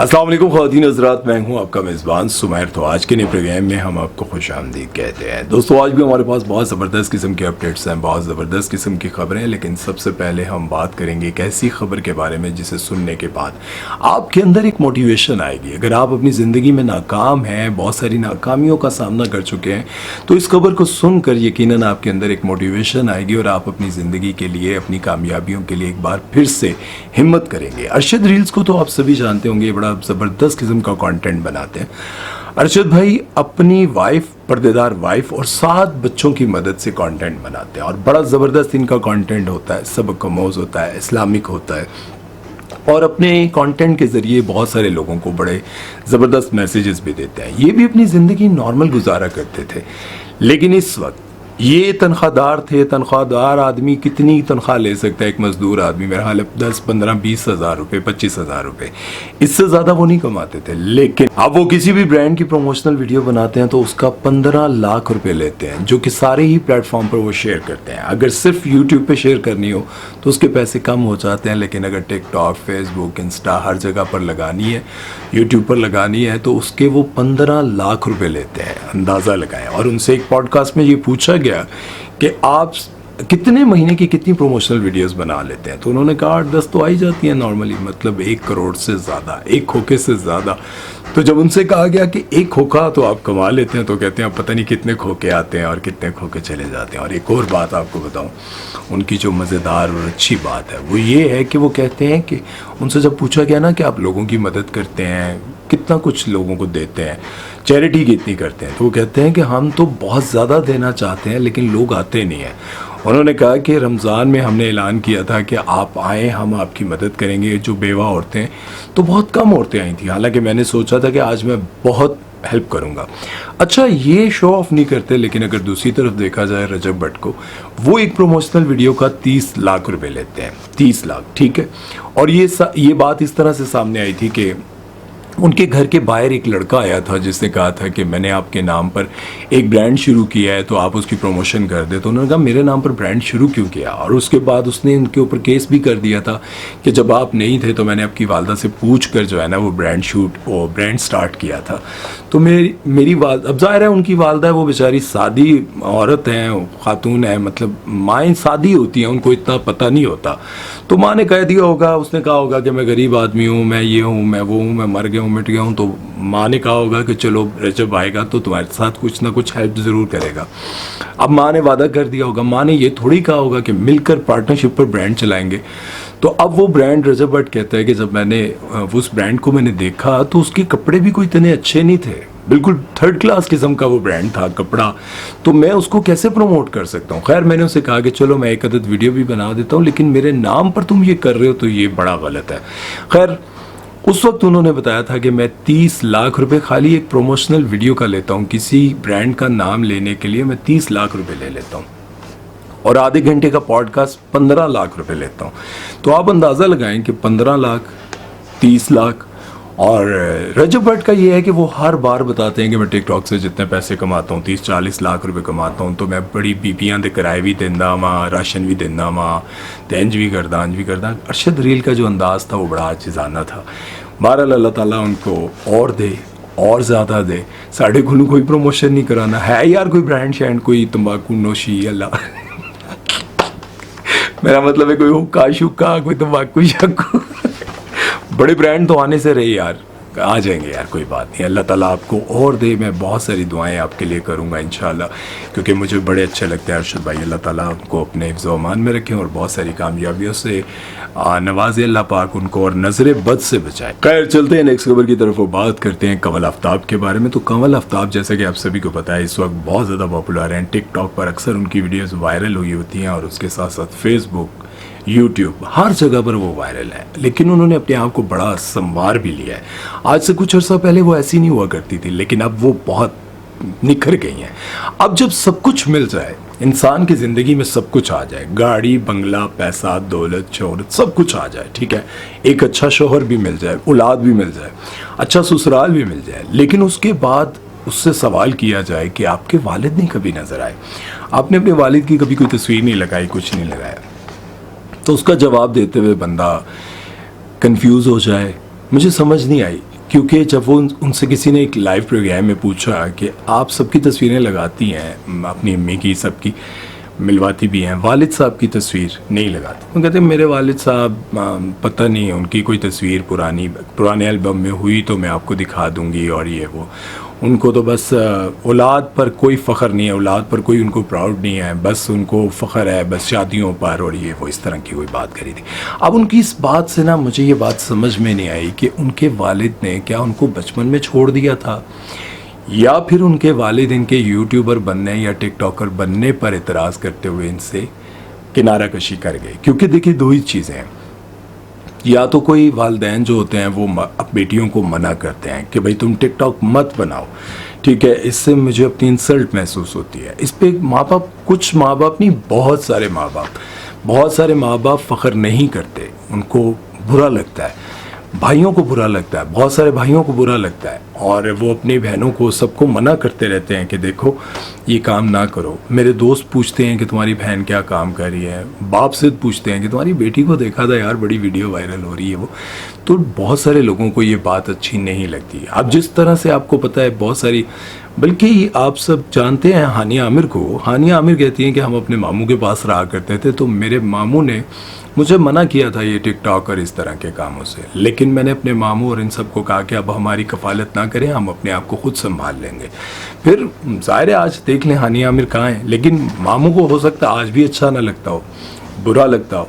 अस्सलाम वालेकुम ख़वातीन हज़रात, मैं हूं आपका मेज़बान सुमैर। तो आज के नए प्रोग्राम में हम आपको खुशामदीद कहते हैं। दोस्तों, आज भी हमारे पास बहुत ज़बरदस्त किस्म के अपडेट्स हैं, बहुत ज़बरदस्त किस्म की ख़बरें हैं। लेकिन सबसे पहले हम बात करेंगे एक ऐसी ख़बर के बारे में जिसे सुनने के बाद आपके अंदर एक मोटिवेशन आएगी। अगर आप अपनी ज़िंदगी में नाकाम हैं, बहुत सारी नाकामियों का सामना कर चुके हैं, तो इस खबर को सुनकर यकीनन आपके अंदर एक मोटिवेशन आएगी और आप अपनी ज़िंदगी के लिए, अपनी कामयाबियों के लिए एक बार फिर से हिम्मत करेंगे। अरशद रील्स को तो आप सभी जानते होंगे, बड़ा ज़बरदस्त किस्म का कंटेंट बनाते हैं। अरशद भाई अपनी वाइफ, पर्देदार वाइफ और 7 बच्चों की मदद से कंटेंट बनाते हैं और बड़ा ज़बरदस्त इनका कंटेंट होता है, सबक आमोज़ होता है, इस्लामिक होता है और अपने कंटेंट के ज़रिए बहुत सारे लोगों को बड़े ज़बरदस्त मैसेजेस भी देते हैं। ये भी अपनी ज़िंदगी नॉर्मल गुजारा करते थे, लेकिन इस वक्त ये तनख्वाहदार थे। तनख्वाहदार आदमी कितनी तनख्वाह ले सकता है? एक मजदूर आदमी मेरा हाल 10, 15, 20 हज़ार रुपये, 25 हज़ार रुपये, इससे ज़्यादा वो नहीं कमाते थे। लेकिन अब वो किसी भी ब्रांड की प्रमोशनल वीडियो बनाते हैं तो उसका 15 लाख रुपए लेते हैं, जो कि सारे ही प्लेटफॉर्म पर वो शेयर करते हैं। अगर सिर्फ यूट्यूब पे शेयर करनी हो तो उसके पैसे कम हो जाते हैं, लेकिन अगर टिकटॉक, फेसबुक, इंस्टा हर जगह पर लगानी है, यूट्यूब पर लगानी है, तो उसके वो 15 लाख रुपए लेते हैं। अंदाज़ा लगाएं। और उनसे एक पॉडकास्ट में ये पूछा गया कि आप कितने महीने की कितनी प्रमोशनल वीडियोस बना लेते हैं, तो उन्होंने कहा 8-10 तो आ ही जाती हैं नॉर्मली, मतलब 1 करोड़ से ज़्यादा, एक खोखे से ज़्यादा। तो जब उनसे कहा गया कि एक खोखा तो आप कमा लेते हैं, तो कहते हैं पता नहीं कितने खोखे आते हैं और कितने खोखे चले जाते हैं। और एक और बात आपको बताऊं, उनकी जो मज़ेदार और अच्छी बात है वो ये है कि वो कहते हैं कि उनसे जब पूछा गया ना कि आप लोगों की मदद करते हैं, कितना कुछ लोगों को देते हैं, चैरिटी कितनी करते हैं, तो वो कहते हैं कि हम तो बहुत ज़्यादा देना चाहते हैं लेकिन लोग आते नहीं हैं। उन्होंने कहा कि रमज़ान में हमने ऐलान किया था कि आप आएँ, हम आपकी मदद करेंगे। जो बेवा औरतें, तो बहुत कम औरतें आई थी, हालांकि मैंने सोचा था कि आज मैं बहुत हेल्प करूंगा। अच्छा, ये शो ऑफ नहीं करते, लेकिन अगर दूसरी तरफ देखा जाए रजब भट्ट को, वो एक प्रमोशनल वीडियो का 30 लाख रुपए लेते हैं। 30 लाख, ठीक है। और ये बात इस तरह से सामने आई थी कि उनके घर के बाहर एक लड़का आया था जिसने कहा था कि मैंने आपके नाम पर एक ब्रांड शुरू किया है, तो आप उसकी प्रमोशन कर दे। तो उन्होंने कहा मेरे नाम पर ब्रांड शुरू क्यों किया? और उसके बाद उसने उनके ऊपर केस भी कर दिया था कि जब आप नहीं थे तो मैंने आपकी वालदा से पूछ कर जो है ना वो ब्रांड स्टार्ट किया था। तो मेरी अब जाहिर है उनकी वालदा है, वो बेचारी सादी औरत हैं, खातून है, मतलब माएँ सादी होती हैं, उनको इतना पता नहीं होता। तो माँ ने कह दिया होगा, उसने कहा होगा कि मैं गरीब आदमी हूँ, मैं ये हूँ, मैं वो हूँ, मैं मर गया हूँ, मिट गया हूँ। तो माँ ने कहा होगा कि चलो रजब आएगा तो तुम्हारे साथ कुछ ना कुछ हेल्प ज़रूर करेगा। अब माँ ने वादा कर दिया होगा, माँ ने ये थोड़ी कहा होगा कि मिलकर पार्टनरशिप पर ब्रांड चलाएंगे। तो अब वो ब्रांड, रजब भट्ट कहता है कि जब मैंने उस ब्रांड को मैंने देखा तो उसके कपड़े भी कोई इतने अच्छे नहीं थे, बिल्कुल 3rd क्लास किस्म का वो ब्रांड था कपड़ा, तो मैं उसको कैसे प्रमोट कर सकता हूँ। खैर मैंने उसे कहा कि चलो मैं एक अदद वीडियो भी बना देता हूँ, लेकिन मेरे नाम पर तुम ये कर रहे हो तो ये बड़ा गलत है। खैर उस वक्त उन्होंने बताया था कि मैं 30 लाख रुपए खाली एक प्रोमोशनल वीडियो का लेता हूँ, किसी ब्रांड का नाम लेने के लिए मैं 30 लाख रुपए ले लेता हूँ और आधे घंटे का पॉडकास्ट 15 लाख रुपए लेता हूँ। तो आप अंदाज़ा लगाएं कि 15 लाख, 30 लाख। और रजब भट्ट का ये है कि वो हर बार बताते हैं कि मैं टिकटॉक से जितने पैसे कमाता हूँ, 30-40 लाख रुपए कमाता हूँ, तो मैं बड़ी बीपियां दे किराए भी देंदा वहाँ, राशन भी देंदा वहाँ, तो इंज भी करदा। अरशद रील का जो अंदाज़ था वो बड़ा आजिज़ाना था। बहरहाल अल्लाह ताला उनको और दे, और ज़्यादा दे। साढ़े को कोई प्रमोशन नहीं कराना है यार, कोई ब्रांड शैंड, कोई तंबाकू नोशी, अल्लाह मेरा मतलब है कोई हुक्का शुक्का, कोई तंबाकू शक्कू बड़े ब्रांड तो आने से रहे यार, आ जाएंगे यार, कोई बात नहीं। अल्लाह ताला आपको और दे। मैं बहुत सारी दुआएं आपके लिए करूंगा इंशाल्लाह, क्योंकि मुझे बड़े अच्छे लगते हैं अरशद भाई। अल्लाह ताला उनको अपने हिफ्ज़ व अमान में रखें और बहुत सारी कामयाबियों से नवाज़े अल्लाह पाक उनको और नज़र बद से बचाए। खैर चलते हैं नेक्स्ट खबर की तरफ और बात करते हैं कंवल आफ्ताब के बारे में। तो कंवल आफ्ताब, जैसा कि आप सभी को पता है, इस वक्त बहुत ज़्यादा पॉपुलर हैं। टिकटॉक पर अक्सर उनकी वीडियोज़ वायरल हुई होती हैं और उसके साथ साथ फेसबुक, यूट्यूब, हर जगह पर वो वायरल है। लेकिन उन्होंने अपने आप को बड़ा संवार भी लिया है। आज से कुछ अर्सा पहले वो ऐसी नहीं हुआ करती थी, लेकिन अब वो बहुत निखर गई हैं। अब जब सब कुछ मिल जाए, इंसान की ज़िंदगी में सब कुछ आ जाए, गाड़ी, बंगला, पैसा, दौलत, शोहरत, सब कुछ आ जाए, ठीक है, एक अच्छा शोहर भी मिल जाए, औलाद भी मिल जाए, अच्छा ससुराल भी मिल जाए, लेकिन उसके बाद उससे सवाल किया जाए कि आपके वालिद नहीं कभी नज़र आए, आपने अपने वालिद की कभी कोई तस्वीर नहीं लगाई, कुछ नहीं लगाया, तो उसका जवाब देते हुए बंदा कंफ्यूज हो जाए, मुझे समझ नहीं आई, क्योंकि जब वो उनसे किसी ने एक लाइव प्रोग्राम में पूछा कि आप सबकी तस्वीरें लगाती हैं, अपनी अम्मी की, सबकी मिलवाती भी हैं, वालिद साहब की तस्वीर नहीं लगाती। वो कहते मेरे वालिद साहब पता नहीं, उनकी कोई तस्वीर पुराने एल्बम में हुई तो मैं आपको दिखा दूंगी, और ये वो, उनको तो बस औलाद पर कोई फ़ख्र नहीं है, औलाद पर कोई उनको प्राउड नहीं है, बस उनको फ़ख्र है बस शादियों पर, और ये वो इस तरह की कोई बात करी थी। अब उनकी इस बात से ना मुझे ये बात समझ में नहीं आई कि उनके वालिद ने क्या उनको बचपन में छोड़ दिया था, या फिर उनके वालिद इनके यूट्यूबर बनने या टिकटॉकर बनने पर इतराज़ करते हुए इनसे किनारा कशी कर गए। क्योंकि देखिए दो ही चीज़ें हैं, या तो कोई वालिदैन जो होते हैं वो बेटियों को मना करते हैं कि भाई तुम टिकटॉक मत बनाओ, ठीक है, इससे मुझे अपनी इंसल्ट महसूस होती है। इस पर माँ बाप, कुछ माँ बाप नहीं, बहुत सारे माँ बाप फ़ख्र नहीं करते, उनको बुरा लगता है, भाइयों को बुरा लगता है, बहुत सारे भाइयों को बुरा लगता है, और वो अपनी बहनों को, सबको मना करते रहते हैं कि देखो ये काम ना करो। मेरे दोस्त पूछते हैं कि तुम्हारी बहन क्या काम कर रही है, बाप से पूछते हैं कि तुम्हारी बेटी को देखा था यार, बड़ी वीडियो वायरल हो रही है वो। तो बहुत सारे लोगों को ये बात अच्छी नहीं लगती। अब जिस तरह से आपको पता है बहुत सारी, बल्कि आप सब जानते हैं हानिया आमिर को, हानिया आमिर कहती हैं कि हम अपने मामू के पास रहा करते थे, तो मेरे मामू ने मुझे मना किया था ये टिकटॉक और इस तरह के कामों से, लेकिन मैंने अपने मामू और इन सब को कहा कि अब हमारी कफालत ना करें, हम अपने आप को खुद संभाल लेंगे। फिर ज़ाहिर है आज देख लें हानिया आमिर कहाँ हैं, लेकिन मामू को हो सकता है आज भी अच्छा ना लगता हो, बुरा लगता हो।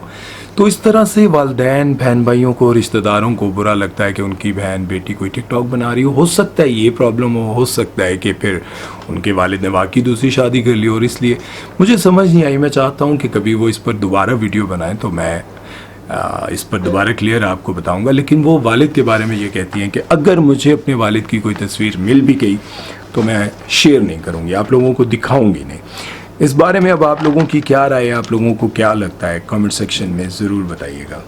तो इस तरह से वालिदैन, बहन भाइयों को, रिश्तेदारों को बुरा लगता है कि उनकी बहन बेटी कोई टिकटॉक बना रही हो सकता है ये प्रॉब्लम हो सकता है कि फिर उनके वालिद ने वाकई दूसरी शादी कर ली, और इसलिए मुझे समझ नहीं आई। मैं चाहता हूँ कि कभी वो इस पर दोबारा वीडियो बनाएं तो मैं इस पर दोबारा क्लियर आपको बताऊँगा। लेकिन वो वालिद के बारे में ये कहती हैं कि अगर मुझे अपने वालिद की कोई तस्वीर मिल भी गई तो मैं शेयर नहीं करूँगी, आप लोगों को दिखाऊँगी नहीं। इस बारे में अब आप लोगों की क्या राय है, आप लोगों को क्या लगता है, कमेंट सेक्शन में ज़रूर बताइएगा।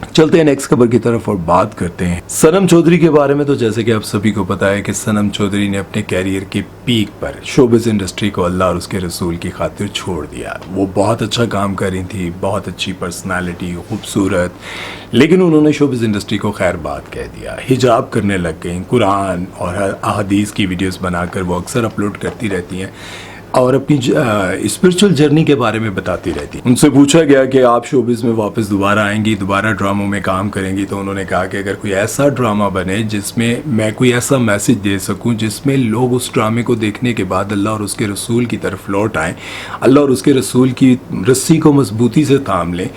चलते हैं नेक्स्ट खबर की तरफ और बात करते हैं सनम चौधरी के बारे में। तो जैसे कि आप सभी को पता है कि सनम चौधरी ने अपने कैरियर के पीक पर शोबिज़ इंडस्ट्री को अल्लाह और उसके रसूल की खातिर छोड़ दिया। वो बहुत अच्छा काम कर रही थी, बहुत अच्छी पर्सनालिटी, खूबसूरत, लेकिन उन्होंने शोबिज़ इंडस्ट्री को खैर बात कह दिया, हिजाब करने लग गई, कुरान और अहादीस की वीडियोज़ बनाकर वो अक्सर अपलोड करती रहती हैं और अपनी स्पिरिचुअल जर्नी के बारे में बताती रहती। उनसे पूछा गया कि आप शोबिज़ में वापस दोबारा आएंगी, दोबारा ड्रामों में काम करेंगी, तो उन्होंने कहा कि अगर कोई ऐसा ड्रामा बने जिसमें मैं कोई ऐसा मैसेज दे सकूं जिसमें लोग उस ड्रामे को देखने के बाद अल्लाह और उसके रसूल की तरफ लौट आएँ, अल्लाह और उसके रसूल की रस्सी को मजबूती से थाम लें,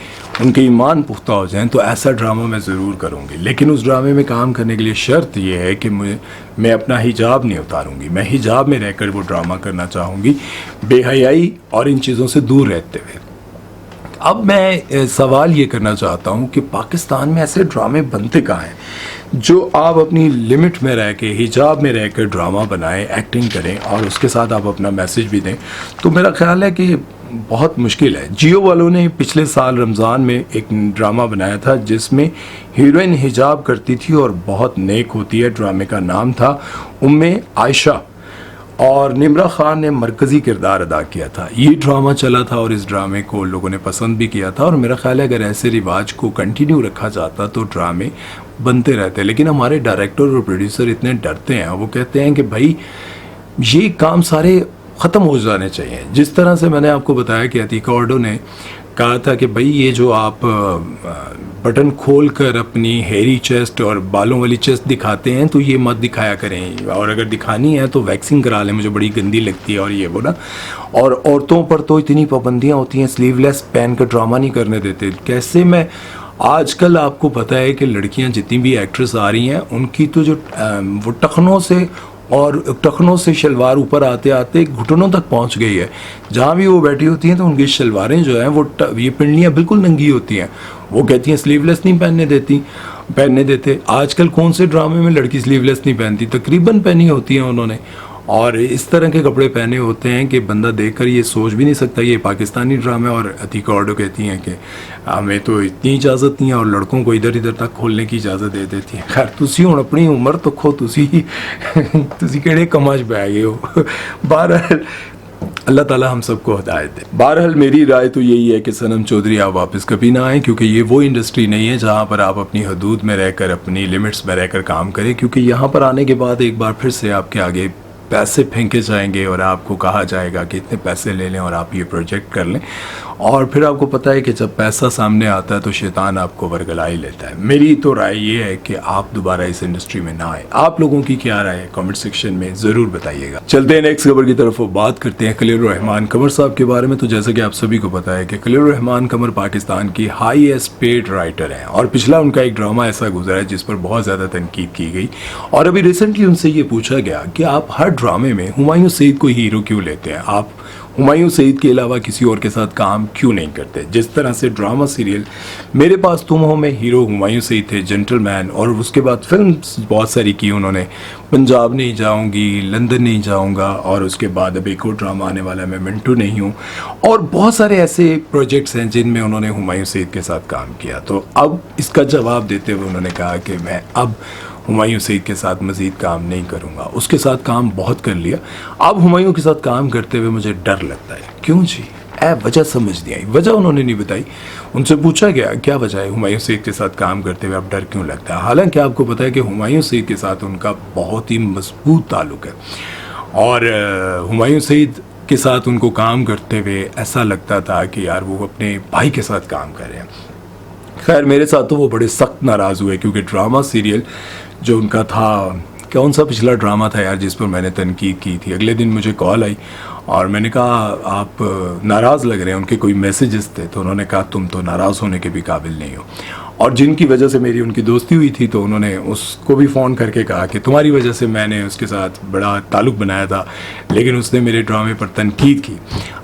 उनके ईमान पुख्ता हो जाएं, तो ऐसा ड्रामा मैं ज़रूर करूँगी। लेकिन उस ड्रामे में काम करने के लिए शर्त यह है कि मैं अपना हिजाब नहीं उतारूँगी, मैं हिजाब में रहकर वो ड्रामा करना चाहूँगी, बेहयाई और इन चीज़ों से दूर रहते हुए। अब मैं सवाल ये करना चाहता हूँ कि पाकिस्तान में ऐसे ड्रामे बनते कहाँ हैं जो आप अपनी लिमिट में रह के, हिजाब में रहकर ड्रामा बनाएं, एक्टिंग करें और उसके साथ आप अपना मैसेज भी दें। तो मेरा ख्याल है कि बहुत मुश्किल है। जियो वालों ने पिछले साल रमज़ान में एक ड्रामा बनाया था जिसमें हीरोइन हिजाब करती थी और बहुत नेक होती है। ड्रामे का नाम था उम्मे आयशा और निम्रा खान ने मरकज़ी किरदार अदा किया था। ये ड्रामा चला था और इस ड्रामे को लोगों ने पसंद भी किया था और मेरा ख्याल है अगर ऐसे रिवाज को कंटिन्यू रखा जाता तो ड्रामे बनते रहते। लेकिन हमारे डायरेक्टर और प्रोड्यूसर इतने डरते हैं, वो कहते हैं कि भाई ये काम सारे ख़त्म हो जाने चाहिए। जिस तरह से मैंने आपको बताया कि अतीका ऑर्डो ने कहा था कि भाई ये जो आप बटन खोल कर अपनी हेयरी चेस्ट और बालों वाली चेस्ट दिखाते हैं तो ये मत दिखाया करें, और अगर दिखानी है तो वैक्सिंग करा लें, मुझे बड़ी गंदी लगती है और ये वो ना। और औरतों पर तो इतनी पाबंदियाँ होती हैं, स्लीवलेस पहन कर ड्रामा नहीं करने देते। कैसे मैं आजकल आपको पता है कि लड़कियां जितनी भी एक्ट्रेस आ रही हैं उनकी तो जो वो टखनों से शलवार ऊपर आते आते घुटनों तक पहुंच गई है। जहाँ भी वो बैठी होती हैं तो उनकी शलवारें जो हैं वो ये पिंडलियाँ बिल्कुल नंगी होती हैं। वो कहती हैं स्लीवलेस नहीं पहनने देते। आजकल कौन से ड्रामे में लड़की स्लीवलेस नहीं पहनती, तकरीबन पहनी होती हैं उन्होंने, और इस तरह के कपड़े पहने होते हैं कि बंदा देखकर ये सोच भी नहीं सकता ये पाकिस्तानी ड्रामा। और अतीका ऑर्डो कहती हैं कि हमें तो इतनी इजाज़त नहीं है और लड़कों को इधर इधर तक खोलने की इजाज़त दे देती हैं। खैर तुसी हुण अपनी उम्र तो खो, तुसी केड़े कमां च पै गए हो। बहरहाल अल्लाह ताला हम सबको हिदायत दे। बहरहाल मेरी राय तो यही है कि सनम चौधरी आप वापस कभी ना आएँ, क्योंकि ये वो इंडस्ट्री नहीं है जहाँ पर आप अपनी हदूद में रहकर, अपनी लिमिट्स में रहकर काम करें, क्योंकि यहाँ पर आने के बाद एक बार फिर से आपके आगे पैसे फेंके जाएंगे और आपको कहा जाएगा कि इतने पैसे ले लें और आप ये प्रोजेक्ट कर लें, और फिर आपको पता है कि जब पैसा सामने आता है तो शैतान आपको वरगला ही लेता है। मेरी तो राय ये है कि आप दोबारा इस इंडस्ट्री में ना आए। आप लोगों की क्या राय है कमेंट सेक्शन में ज़रूर बताइएगा। चलते हैं नेक्स्ट खबर की तरफ और बात करते हैं खलील रहमान कमर साहब के बारे में। तो जैसा कि आप सभी को पता है कि खलील रहमान कमर पाकिस्तान की हाईएस्ट पेड राइटर हैं, और पिछला उनका एक ड्रामा ऐसा गुजरा है जिस पर बहुत ज़्यादा तनकीद की गई, और अभी रिसेंटली उनसे ये पूछा गया कि आप हर ड्रामे में हुमायूं सईद को हीरो क्यों लेते हैं, आप हुमायूं सईद के अलावा किसी और के साथ काम क्यों नहीं करते। जिस तरह से ड्रामा सीरियल मेरे पास तुम हो में हीरो हुमायूं सईद थे, जेंटलमैन, और उसके बाद फिल्म्स बहुत सारी की उन्होंने, पंजाब नहीं जाऊंगी, लंदन नहीं जाऊंगा, और उसके बाद अब एक और ड्रामा आने वाला है मैं मिंटू नहीं हूँ, और बहुत सारे ऐसे प्रोजेक्ट्स हैं जिनमें उन्होंने हुमायूं सईद के साथ काम किया। तो अब इसका जवाब देते हुए उन्होंने कहा कि मैं अब हुमायूं सईद के साथ मज़ीद काम नहीं करूँगा, उसके साथ काम बहुत कर लिया, अब हुमायूं के साथ काम करते हुए मुझे डर लगता है। क्यों जी? वजह समझ नहीं आई, वजह उन्होंने नहीं बताई। उनसे पूछा गया क्या वजह है हुमायूं सईद के साथ काम करते हुए अब डर क्यों लगता है। हालांकि आपको पता है कि हुमायूं सईद के साथ उनका बहुत ही मजबूत ताल्लुक़ है, और हुमायूं सईद के साथ उनको काम करते हुए ऐसा लगता था कि यार वो अपने भाई के साथ काम कर रहे हैं। खैर मेरे साथ तो वो बड़े सख्त नाराज़ हुए, क्योंकि ड्रामा सीरियल जो उनका था, कौन सा पिछला ड्रामा था यार जिस पर मैंने तनकीद की थी, अगले दिन मुझे कॉल आई और मैंने कहा आप नाराज़ लग रहे हैं, उनके कोई मैसेजेस थे, तो उन्होंने कहा तुम तो नाराज़ होने के भी काबिल नहीं हो, और जिनकी वजह से मेरी उनकी दोस्ती हुई थी, तो उन्होंने उसको भी फ़ोन करके कहा कि तुम्हारी वजह से मैंने उसके साथ बड़ा ताल्लुक़ बनाया था, लेकिन उसने मेरे ड्रामे पर तनकीद की।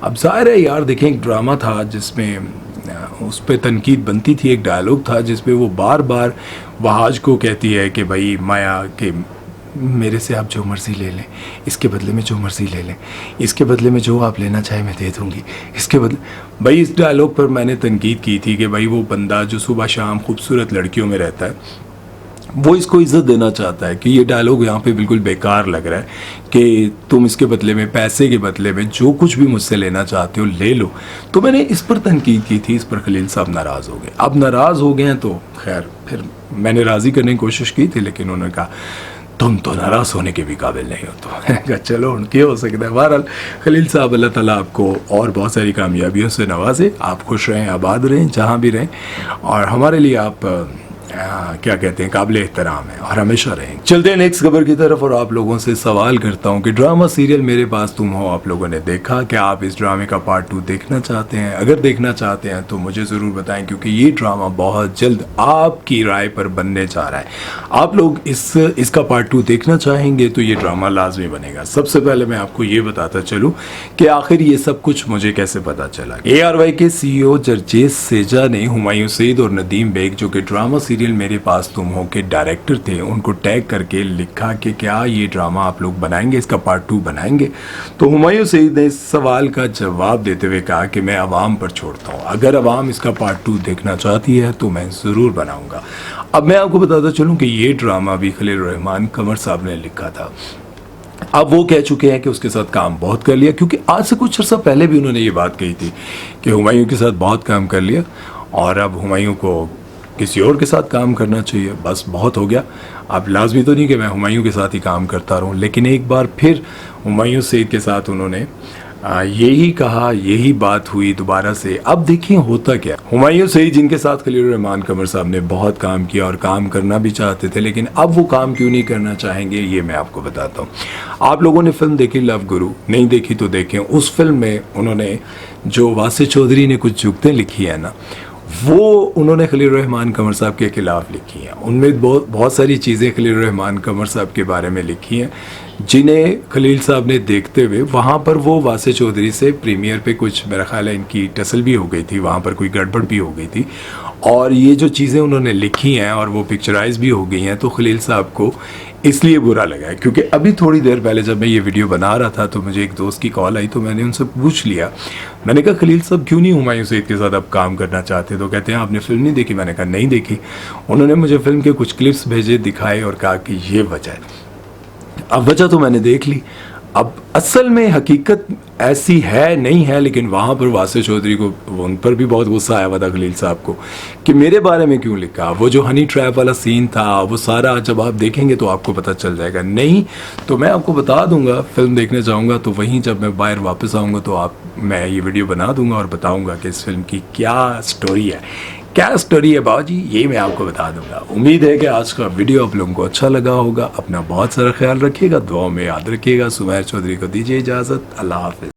अब ज़ाहिर है यार, देखें एक ड्रामा था जिसमें उस पर तनकीद बनती थी, एक डायलॉग था जिसपे वो बार बार वहाज को कहती है कि भाई माया के मेरे से आप जो मर्ज़ी ले लें, इसके बदले में जो मर्ज़ी ले लें, इसके बदले में जो आप लेना चाहे मैं दे दूँगी, इसके बदले। भाई इस डायलॉग पर मैंने तनकीद की थी कि भाई वो बंदा जो सुबह शाम खूबसूरत लड़कियों में रहता है, वो इसको इज़्ज़त देना चाहता है कि ये डायलॉग यहाँ पे बिल्कुल बेकार लग रहा है कि तुम इसके बदले में, पैसे के बदले में जो कुछ भी मुझसे लेना चाहते हो ले लो। तो मैंने इस पर तनकीद की थी, इस पर खलील साहब नाराज़ हो गए। अब नाराज़ हो गए हैं तो खैर फिर मैंने राज़ी करने की कोशिश की थी, लेकिन उन्होंने कहा तुम तो नाराज़ होने के भी काबिल नहीं हो। तो मैंने कहा चलो उनकी हो सकता है। बहरहाल खलील साहब अल्लाह ताला आपको और बहुत सारी कामयाबियों से नवाजे, आप खुश रहें, आबाद रहें, जहाँ भी रहें, और हमारे लिए आप क्या कहते हैं काबिल एहतराम है और हमेशा रहेंगे। चलते हैं नेक्स्ट खबर की तरफ, और आप लोगों से सवाल करता हूं कि ड्रामा सीरियल मेरे पास तुम हो आप लोगों ने देखा, क्या आप इस ड्रामे का पार्ट 2 देखना चाहते हैं? अगर देखना चाहते हैं तो मुझे ज़रूर बताएं, क्योंकि ये ड्रामा बहुत जल्द आपकी राय पर बनने जा रहा है। आप लोग इसका पार्ट 2 देखना चाहेंगे तो ये ड्रामा लाजमी बनेगा। सबसे पहले मैं आपको ये बताता चलूँ कि आखिर ये सब कुछ मुझे कैसे पता चला। ARY के CEO जरजेस सेजा ने हुमायूं सईद और नदीम बेग, जो कि ड्रामा सीरियल मेरे पास तुम हो के डायरेक्टर थे, उनको टैग करके लिखा कि क्या ये ड्रामा आप लोग बनाएंगे, इसका पार्ट 2 बनाएंगे। तो हुमायूं सईद ने इस सवाल का जवाब देते हुए कहा कि मैं अवाम पर छोड़ता हूँ, अगर अवाम इसका पार्ट 2 देखना चाहती है तो मैं ज़रूर बनाऊंगा। अब मैं आपको बताता चलूँ कि ये ड्रामा भी खलील रहमान कमर साहब ने लिखा था। अब वो कह चुके हैं कि उसके साथ काम बहुत कर लिया, क्योंकि आज से कुछ अर्सा पहले भी उन्होंने ये बात कही थी कि हुमायूं के साथ बहुत काम कर लिया और अब हुमायूं को किसी और के साथ काम करना चाहिए, बस बहुत हो गया। अब लाजमी तो नहीं कि मैं हुमायूं के साथ ही काम करता रहूं, लेकिन एक बार फिर हुमायूं सईद के साथ उन्होंने यही कहा, यही बात हुई दोबारा से। अब देखिए होता क्या, हुमायूं सईद जिनके साथ खलील रहमान कमर साहब ने बहुत काम किया और काम करना भी चाहते थे, लेकिन अब वो काम क्यों नहीं करना चाहेंगे ये मैं आपको बताता हूँ। आप लोगों ने फिल्म देखी लव गुरु, नहीं देखी तो देखें। उस फिल्म में उन्होंने जो वासिफ चौधरी ने कुछ जुगतें लिखी है ना, वो उन्होंने खलील रहमान कमर साहब के खिलाफ लिखी हैं। उनमें बहुत सारी चीज़ें खलील रहमान कमर साहब के बारे में लिखी हैं जिन्हें खलील साहब ने देखते हुए वहाँ पर वो वासिफ चौधरी से प्रीमियर पे कुछ मेरा ख्याल है इनकी टसल भी हो गई थी, वहाँ पर कोई गड़बड़ भी हो गई थी, और ये जो चीज़ें उन्होंने लिखी हैं और वो पिक्चराइज भी हो गई हैं, तो खलील साहब को इसलिए बुरा लगा है। क्योंकि अभी थोड़ी देर पहले जब मैं ये वीडियो बना रहा था तो मुझे एक दोस्त की कॉल आई, तो मैंने उनसे पूछ लिया, मैंने कहा खलील साहब क्यों नहीं हुमायूं सईद के साथ अब काम करना चाहते? तो कहते हैं आपने फिल्म नहीं देखी? मैंने कहा नहीं देखी। उन्होंने मुझे फिल्म के कुछ क्लिप्स भेजे, दिखाए और कहा कि ये वजह है। अब वजह तो मैंने देख ली। अब असल में हकीकत ऐसी है नहीं है, लेकिन वहाँ पर वासिर चौधरी को, उन पर भी बहुत गुस्सा आया हुआ था खलील साहब को कि मेरे बारे में क्यों लिखा। वो जो हनी ट्रैप वाला सीन था वो सारा जब आप देखेंगे तो आपको पता चल जाएगा। नहीं तो मैं आपको बता दूंगा, फिल्म देखने जाऊंगा तो वहीं जब मैं बाहर वापस आऊँगा तो मैं ये वीडियो बना दूंगा और बताऊँगा कि इस फिल्म की क्या स्टोरी है। क्या स्टोरी है बाबूजी, ये मैं आपको बता दूंगा। उम्मीद है कि आज का वीडियो आप लोगों को अच्छा लगा होगा। अपना बहुत सारा ख्याल रखिएगा, दुआ में याद रखिएगा। सुमैर चौधरी को दीजिए इजाज़त। अल्लाह हाफ़िज़।